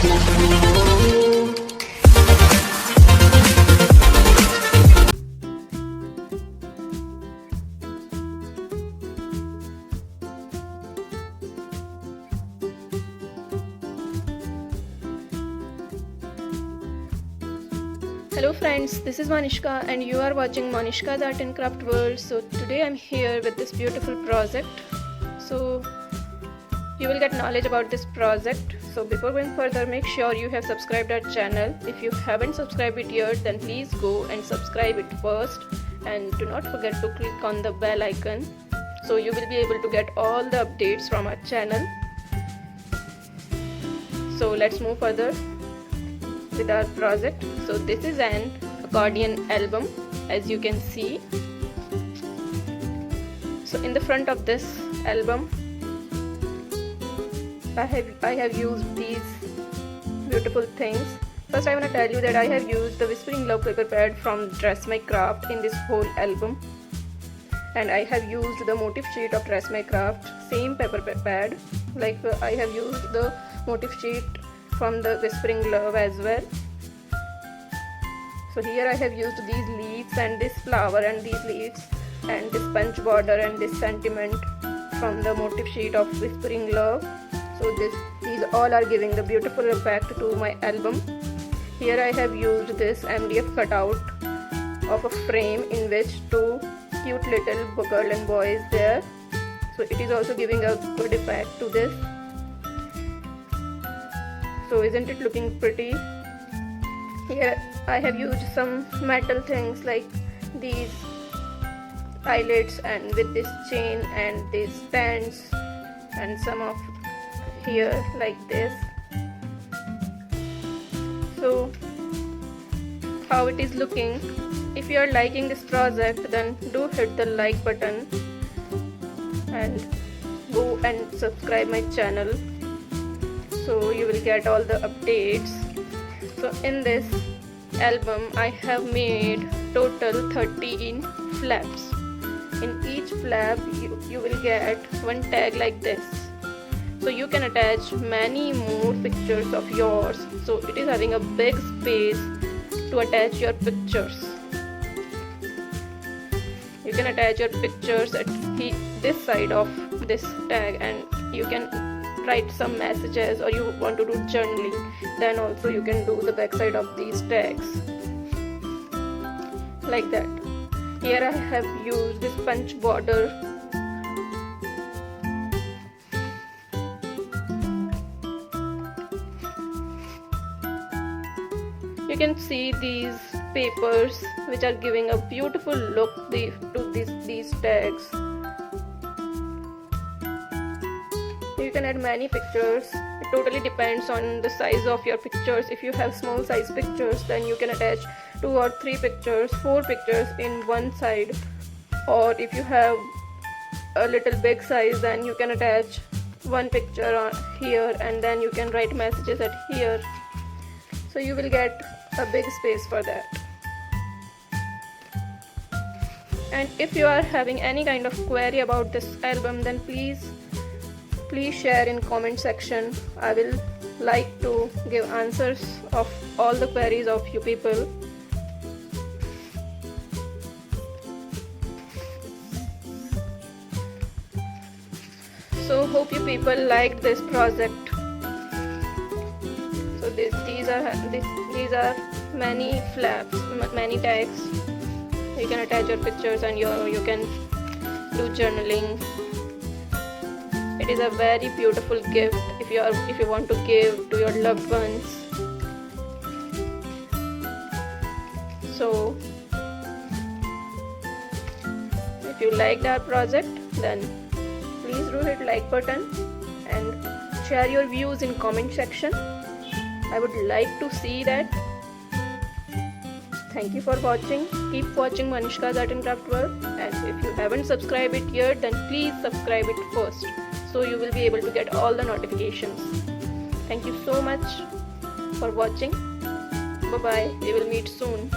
Hello friends, this is Manishka and you are watching Manishka's Art and Craft World. So today I'm here with this beautiful project. So you will get knowledge about this project. So before going further, make sure you have subscribed our channel. If you haven't subscribed it yet, then please go and subscribe it first, and do not forget to click on the bell icon so you will be able to get all the updates from our channel. So let's move further with our project. So this is an accordion album, as you can see. So in the front of this album, I have used these beautiful things. First I want to tell you that I have used the Whispering Love paper pad from Dress My Craft in this whole album, and I have used the motif sheet of Dress My Craft, same paper pad. Like I have used the motif sheet from the Whispering Love as well. So here I have used these leaves and this flower and these leaves and this punch border and this sentiment from the motif sheet of Whispering Love. So these all are giving the beautiful effect to my album. Here I have used this MDF cutout of a frame in which two cute little girl and boy is there. So it is also giving a good effect to this. So isn't it looking pretty? Here I have used some metal things like these eyelets and with this chain and these bands and some of here like this. So how it is looking. If you are liking this project, then do hit the like button and go and subscribe my channel so you will get all the updates. So in this album I have made total 13 flaps. In each flap you will get one tag like this. So you can attach many more pictures of yours. So it is having a big space to attach your pictures. You can attach your pictures at this side of this tag, and you can write some messages, or you want to do journaling, then also you can do the back side of these tags like that. Here I have used this punch border. You can see these papers which are giving a beautiful look to these tags. You can add many pictures. It totally depends on the size of your pictures. If you have small size pictures, then you can attach 2 or 3 pictures, 4 pictures in one side. Or if you have a little big size, then you can attach one picture on here, and then you can write messages at here. So you will get a big space for that. And if you are having any kind of query about this album, then please share in comment section. I will like to give answers of all the queries of you people. So hope you people liked this project. So these are many flaps, many tags. You can attach your pictures and you can do journaling. It is a very beautiful gift if you want to give to your loved ones. So if you liked our project, then please do hit like button and share your views in comment section. I would like to see that. Thank you for watching. Keep watching Manishka's Art and Craft World, and if you haven't subscribed it yet, then please subscribe it first so you will be able to get all the notifications. Thank you so much for watching. Bye bye. We will meet soon.